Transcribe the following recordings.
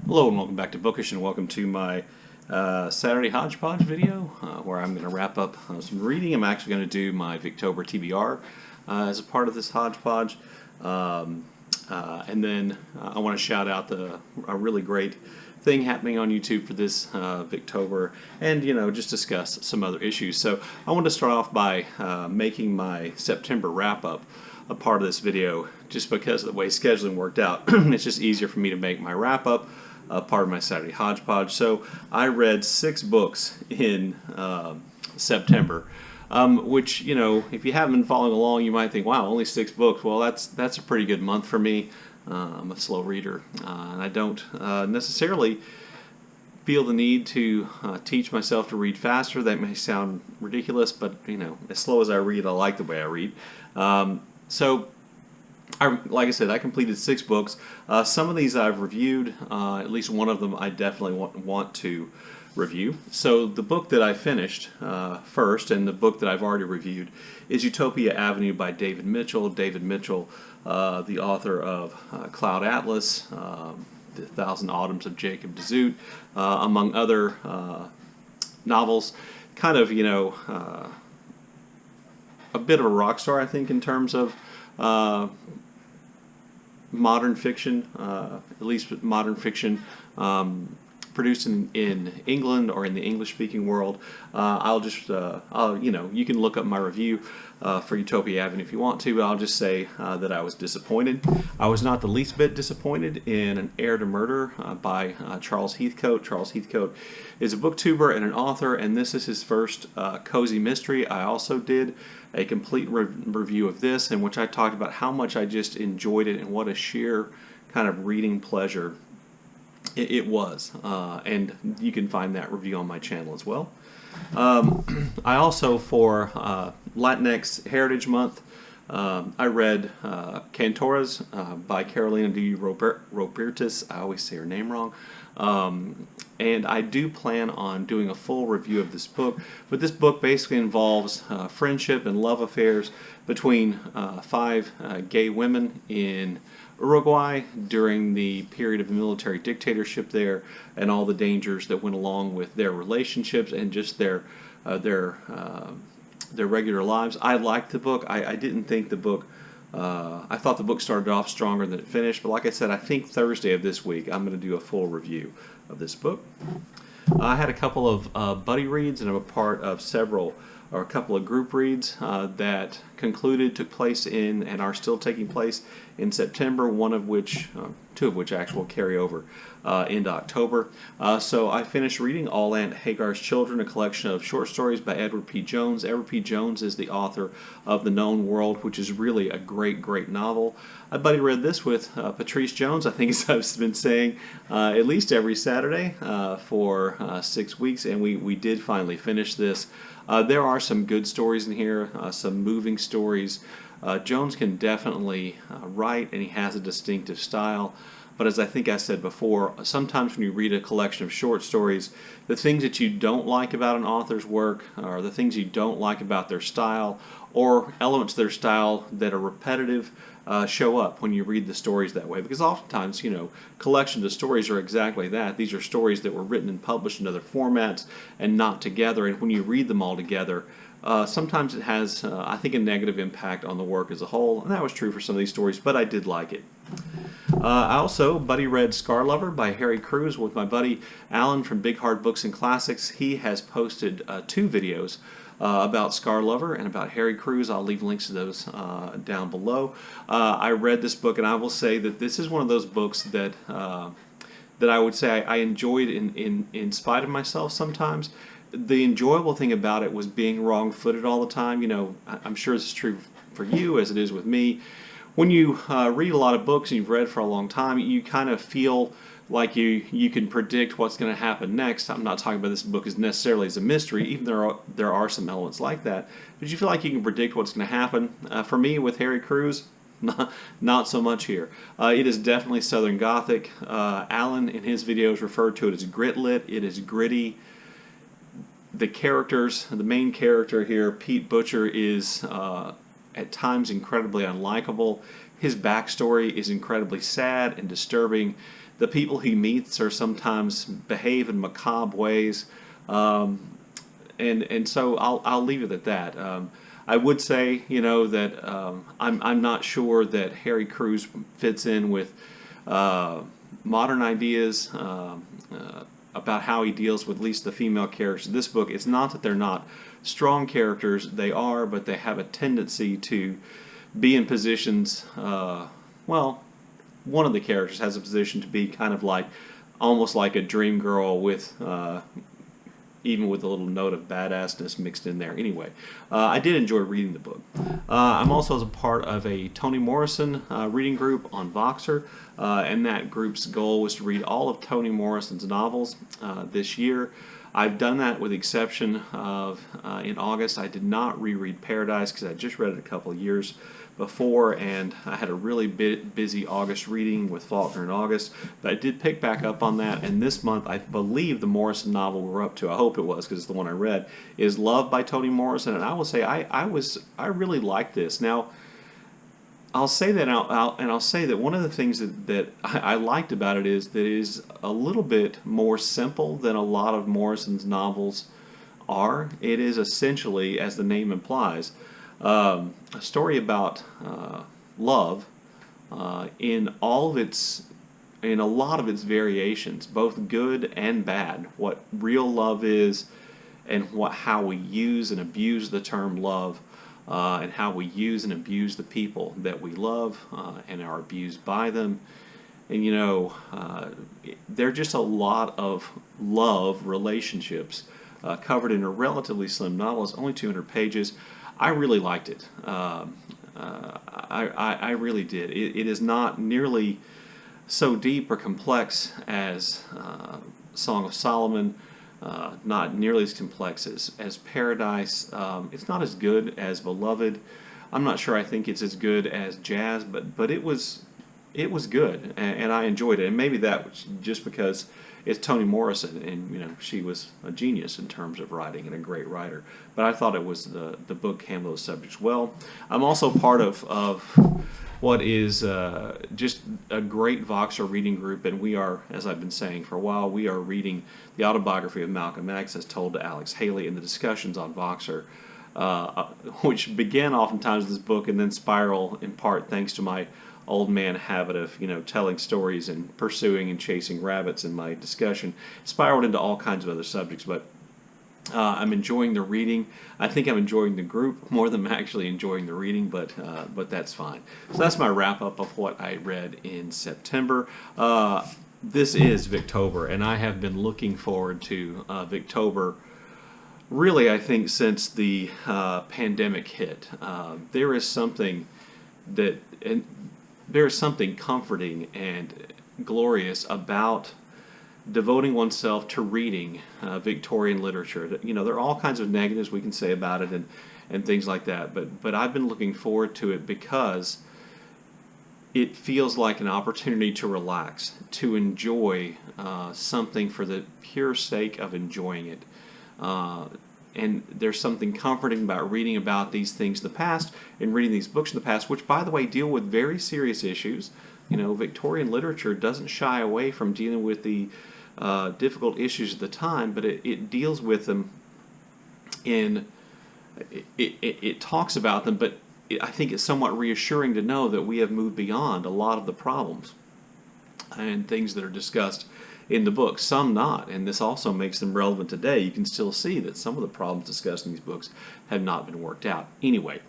Hello and welcome back to Bookish, and welcome to my Saturday Hodgepodge video where I'm going to wrap up some reading. I'm actually going to do my Victober TBR as a part of this Hodgepodge. And then I want to shout out a really great thing happening on YouTube for this Victober, and just discuss some other issues. So I want to start off by making my September wrap-up a part of this video, just because of the way scheduling worked out. It's just easier for me to make my wrap-up part of my Saturday Hodgepodge. So I read 6 books in September, which, if you haven't been following along, you might think, wow, only 6 books. Well, that's a pretty good month for me. I'm a slow reader, and I don't necessarily feel the need to teach myself to read faster. That may sound ridiculous, but as slow as I read, I like the way I read. So, like I said, I completed 6 books. Some of these I've reviewed. At least one of them I definitely want to review. So the book that I finished first, and the book that I've already reviewed, is Utopia Avenue by David Mitchell. David Mitchell, the author of Cloud Atlas, The Thousand Autumns of Jacob de Zoet, among other novels. Kind of, a bit of a rock star, I think, in terms of modern fiction, at least modern fiction produced in England or in the English-speaking world. You can look up my review for Utopia Avenue if you want to, but I'll just say that I was disappointed. I was not the least bit disappointed in An Heir to Murder by Charles Heathcote. Charles Heathcote is a booktuber and an author, and this is his first cozy mystery. I also did a complete review of this, in which I talked about how much I just enjoyed it and what a sheer kind of reading pleasure it was. And you can find that review on my channel as well. I also, for Latinx Heritage Month, I read Cantoras by Carolina de Robertis. I always say her name wrong. And I do plan on doing a full review of this book, but this book basically involves friendship and love affairs between 5 gay women in Uruguay during the period of military dictatorship there, and all the dangers that went along with their relationships and just their regular lives. I liked the book. I didn't think the book. I thought the book started off stronger than it finished, but like I said, I think Thursday of this week I'm going to do a full review of this book. I had a couple of buddy reads, and I'm a part of a couple of group reads that took place in, and are still taking place in September, two of which actually will carry over into October. So I finished reading All Aunt Hagar's Children, a collection of short stories by Edward P. Jones. Edward P. Jones is the author of The Known World, which is really a great, great novel. I buddy read this with Patrice Jones, I think, as I've been saying, at least every Saturday for 6 weeks, and we did finally finish this. There are some good stories in here, some moving stories. Jones can definitely write, and he has a distinctive style. But as I think I said before, sometimes when you read a collection of short stories, the things that you don't like about an author's work, or the things you don't like about their style, or elements of their style that are repetitive, show up when you read the stories that way. Because oftentimes, collections of stories are exactly that. These are stories that were written and published in other formats and not together. And when you read them all together, sometimes it has, I think, a negative impact on the work as a whole. And that was true for some of these stories, but I did like it. I also buddy read Scar Lover by Harry Crews with my buddy Alan from Big Hard Books and Classics. He has posted 2 videos about Scar Lover and about Harry Crews. I'll leave links to those down below. I read this book, and I will say that this is one of those books that I would say I enjoyed in spite of myself sometimes. The enjoyable thing about it was being wrong-footed all the time. I'm sure this is true for you as it is with me. When you read a lot of books and you've read for a long time, you kind of feel like you can predict what's going to happen next. I'm not talking about this book as necessarily as a mystery, even there are some elements like that. But you feel like you can predict what's going to happen. For me, with Harry Crews, not so much here. It is definitely Southern Gothic. Alan, in his videos, referred to it as grit-lit. It is gritty. The characters, the main character here, Pete Butcher, is at times incredibly unlikable. His backstory is incredibly sad and disturbing. the people he meets are sometimes behave in macabre ways, and so I'll leave it at that. I would say, that I'm not sure that Harry Crews fits in with modern ideas about how he deals with at least the female characters in this book. It's not that they're not strong characters; they are, but they have a tendency to be in positions. Well, one of the characters has a position to be kind of like, almost like a dream girl with. Even with a little note of badassness mixed in there. Anyway, I did enjoy reading the book. I'm also a part of a Toni Morrison reading group on Voxer, and that group's goal was to read all of Toni Morrison's novels this year. I've done that with the exception of, in August, I did not reread Paradise because I just read it a couple of years before, and I had a really busy August reading with Faulkner in August, but I did pick back up on that, and this month I believe the Morrison novel we're up to, I hope it was because it's the one I read, is Love by Toni Morrison, and I will say I really like this. Now, I'll say that I'll say that one of the things that I liked about it is that it is a little bit more simple than a lot of Morrison's novels are. It is essentially, as the name implies, a story about love in a lot of its variations, both good and bad. What real love is, and how we use and abuse the term love, and how we use and abuse the people that we love and are abused by them. And there are just a lot of love relationships covered in a relatively slim novel. It's only 200 pages. I really liked it. I really did. It is not nearly so deep or complex as Song of Solomon, not nearly as complex as Paradise. It's not as good as Beloved. I'm not sure I think it's as good as Jazz, but it was good, and I enjoyed it. And maybe that was just because it's Toni Morrison, and she was a genius in terms of writing and a great writer. But I thought it was the book handled those subjects well. I'm also part of what is just a great Voxer reading group, and we are, as I've been saying for a while, we are reading the autobiography of Malcolm X as told to Alex Haley, in the discussions on Voxer, which began oftentimes this book and then spiral in part thanks to my old man habit of telling stories and pursuing and chasing rabbits in my discussion, spiraled into all kinds of other subjects. But I'm enjoying the reading. I think I'm enjoying the group more than I'm actually enjoying the reading, but that's fine. So that's my wrap up of what I read in September. This is Victober, and I have been looking forward to Victober really, I think, since the pandemic hit. There is something comforting and glorious about devoting oneself to reading Victorian literature. There are all kinds of negatives we can say about it and things like that, but I've been looking forward to it because it feels like an opportunity to relax, to enjoy something for the pure sake of enjoying it. And there's something comforting about reading about these things in the past and reading these books in the past, which, by the way, deal with very serious issues. Victorian literature doesn't shy away from dealing with the difficult issues of the time, but it deals with them it talks about them, but I think it's somewhat reassuring to know that we have moved beyond a lot of the problems and things that are discussed in the book, some not, and this also makes them relevant today. You can still see that some of the problems discussed in these books have not been worked out. Anyway,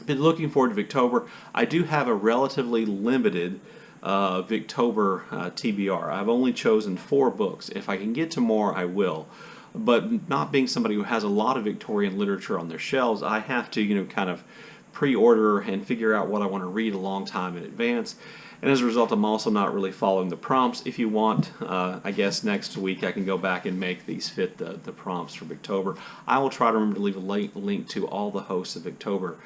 been looking forward to Victober. I do have a relatively limited Victober TBR. I've only chosen 4 books. If I can get to more, I will. But not being somebody who has a lot of Victorian literature on their shelves, I have to, kind of pre-order and figure out what I want to read a long time in advance. And as a result, I'm also not really following the prompts. If you want, I guess next week I can go back and make these fit the prompts for Victober. I will try to remember to leave a link to all the hosts of Victober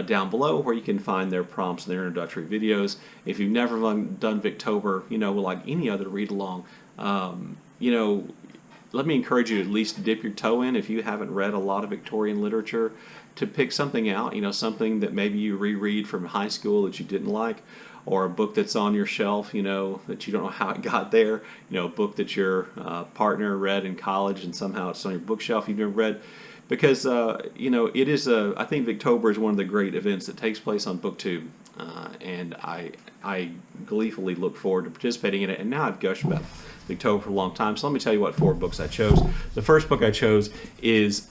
down below, where you can find their prompts and their introductory videos. If you've never done Victober, like any other read-along, let me encourage you to at least dip your toe in if you haven't read a lot of Victorian literature. to pick something out, something that maybe you reread from high school that you didn't like, or a book that's on your shelf, that you don't know how it got there, a book that your partner read in college and somehow it's on your bookshelf you've never read. Because, it is I think Victober is one of the great events that takes place on BookTube. And I gleefully look forward to participating in it. And now I've gushed about Victober for a long time. So let me tell you what 4 books I chose. The first book I chose is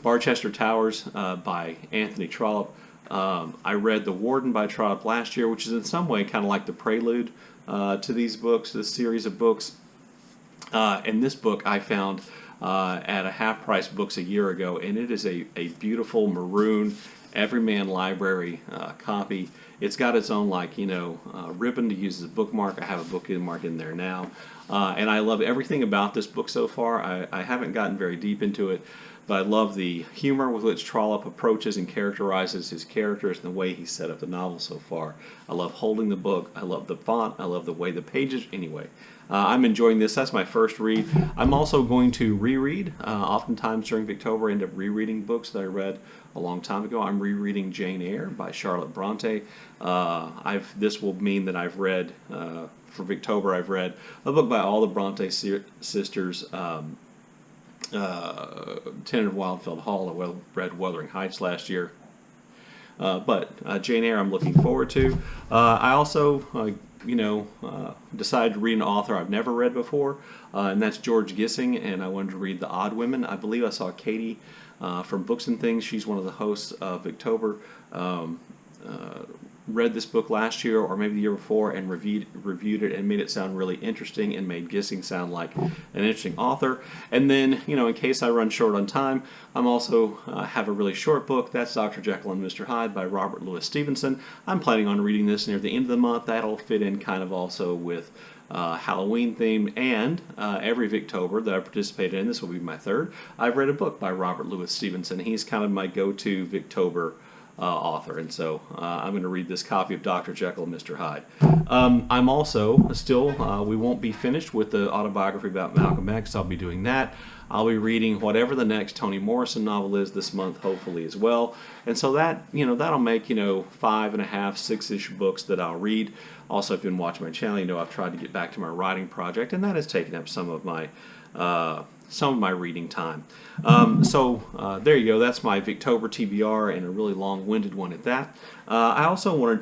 Barchester Towers by Anthony Trollope. I read The Warden by Trollope last year, which is in some way kind of like the prelude to these books, this series of books. And this book I found at a half-price books a year ago, and it is a beautiful maroon Everyman Library copy. It's got its own ribbon to use as a bookmark. I have a bookmark in there now, and I love everything about this book so far. I haven't gotten very deep into it, but I love the humor with which Trollope approaches and characterizes his characters and the way he set up the novel so far. I love holding the book. I love the font. I love the way the pages. Anyway, I'm enjoying this. That's my first read. I'm also going to reread. Oftentimes during Victober, I end up rereading books that I read a long time ago. I'm rereading Jane Eyre by Charlotte Bronte. This will mean that I've read, for Victober, I've read a book by all the Bronte sisters, Tenant of Wildfeld Hall. I read Wuthering Heights last year. But Jane Eyre I'm looking forward to. I also, decided to read an author I've never read before, and that's George Gissing, and I wanted to read The Odd Women. I believe I saw Katie from Books and Things. She's one of the hosts of Victober. Read this book last year or maybe the year before and reviewed it and made it sound really interesting and made Gissing sound like an interesting author. And then, in case I run short on time, I'm also have a really short book. That's Dr. Jekyll and Mr. Hyde by Robert Louis Stevenson. I'm planning on reading this near the end of the month. That'll fit in kind of also with Halloween theme, and every Victober that I participated in, this will be my third, I've read a book by Robert Louis Stevenson. He's kind of my go-to Victober author, and so I'm going to read this copy of Dr. Jekyll and Mr. Hyde. I'm also still, we won't be finished with the autobiography about Malcolm X. I'll be doing that. I'll be reading whatever the next Toni Morrison novel is this month, hopefully as well. And so that, that'll make, 5.5, 6-ish books that I'll read. Also, if you've been watching my channel, I've tried to get back to my writing project, and that has taken up some of my reading time. So there you go. That's my Victober TBR, and a really long-winded one at that. I also wanted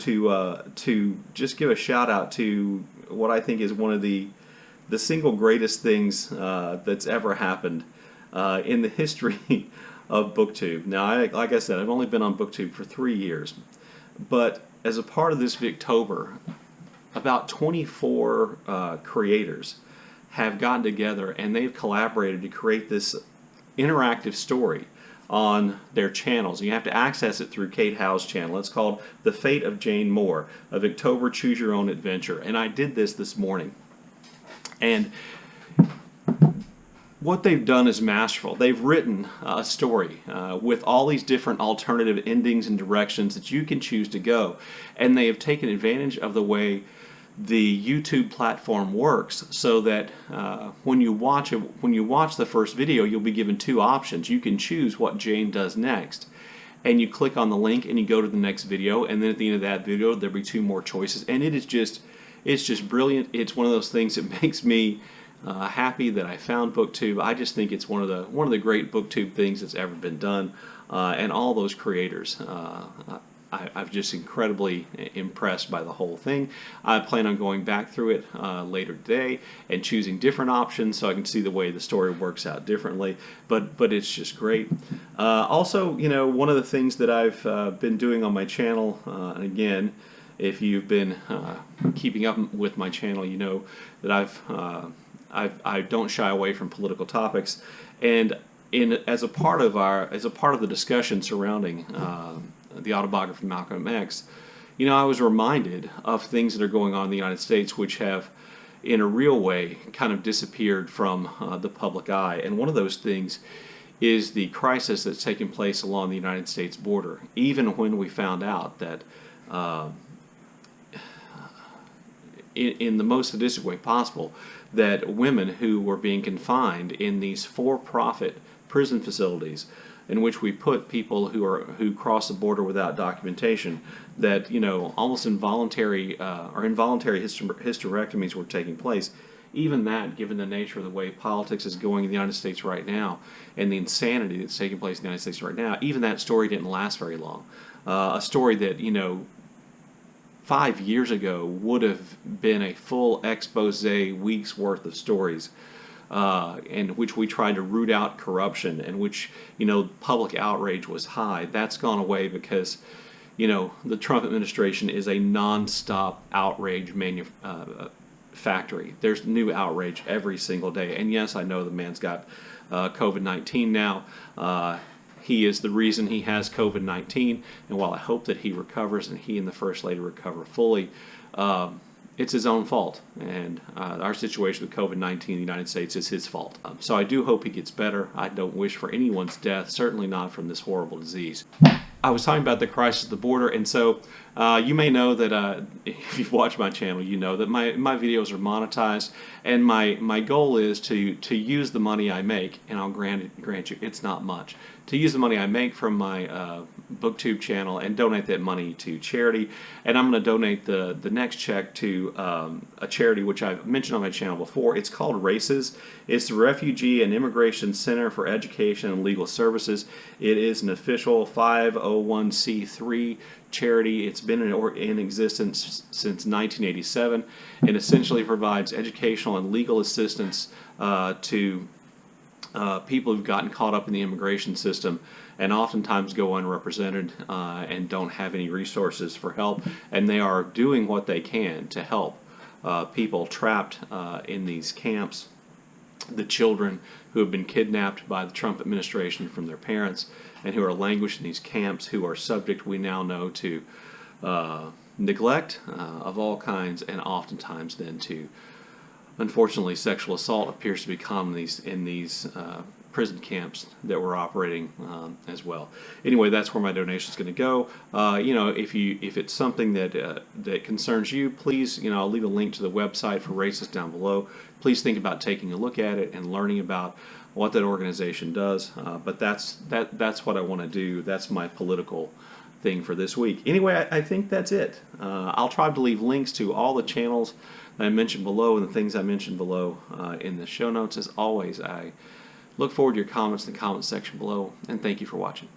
to just give a shout out to what I think is one of the single greatest things that's ever happened in the history of BookTube. Now, like I said, I've only been on BookTube for 3 years, but as a part of this Victober, about 24 creators have gotten together and they've collaborated to create this interactive story on their channels. You have to access it through Kate Howe's channel. It's called The Fate of Jane Moore, a Victober Choose Your Own Adventure. And I did this morning. And what they've done is masterful. They've written a story with all these different alternative endings and directions that you can choose to go. And they have taken advantage of the way the YouTube platform works, so that when you watch the first video, you'll be given 2 options. You can choose what Jane does next, and you click on the link and you go to the next video, and then at the end of that video there'll be 2 more choices, and it's just brilliant. It's one of those things that makes me happy that I found BookTube. I just think it's one of the great BookTube things that's ever been done, and all those creators. I'm just incredibly impressed by the whole thing. I plan on going back through it later today and choosing different options so I can see the way the story works out differently. But it's just great. Also, one of the things that I've been doing on my channel, and again, if you've been keeping up with my channel, you know that I don't shy away from political topics, and as a part of the discussion surrounding the autobiography of Malcolm X, I was reminded of things that are going on in the United States which have, in a real way, kind of disappeared from the public eye. And one of those things is the crisis that's taking place along the United States border. Even when we found out that, in the most sadistic way possible, that women who were being confined in these for-profit prison facilities in which we put people who cross the border without documentation, that almost involuntary or involuntary hysterectomies were taking place. Even that, given the nature of the way politics is going in the United States right now, and the insanity that's taking place in the United States right now, even that story didn't last very long. A story that 5 years ago would have been a full expose, weeks worth of stories, in which we tried to root out corruption, and which public outrage was high. That's gone away because the Trump administration is a non-stop outrage factory. There's new outrage every single day. And yes, I know the man's got COVID-19 now. He is the reason he has COVID-19. And while I hope that he recovers and he and the First Lady recover fully, it's his own fault. And our situation with COVID-19 in the United States is his fault. So I do hope he gets better. I don't wish for anyone's death, certainly not from this horrible disease. I was talking about the crisis at the border, and so you may know that if you've watched my channel, you know that my videos are monetized, and my goal is to use the money I make, and I'll grant you it's not much, to use the money I make from my BookTube channel and donate that money to charity. And I'm going to donate the next check to a charity which I've mentioned on my channel before. It's called RAICES. It's the Refugee and Immigration Center for Education and Legal Services. It is an official 501c3 charity. It's been in existence since 1987, and essentially provides educational and legal assistance to people who've gotten caught up in the immigration system and oftentimes go unrepresented and don't have any resources for help, and they are doing what they can to help people trapped in these camps, the children who have been kidnapped by the Trump administration from their parents and who are languishing in these camps, who are subject, we now know, to neglect of all kinds, and oftentimes then to, unfortunately, sexual assault appears to be common in these prison camps that we're operating as well. Anyway, that's where my donation is going to go. If it's something that concerns you, please, I'll leave a link to the website for RAICES down below. Please think about taking a look at it and learning about what that organization does. But that's what I want to do. That's my political thing for this week. Anyway, I think that's it. I'll try to leave links to all the channels that I mentioned below and the things I mentioned below in the show notes. As always, I look forward to your comments in the comment section below, and thank you for watching.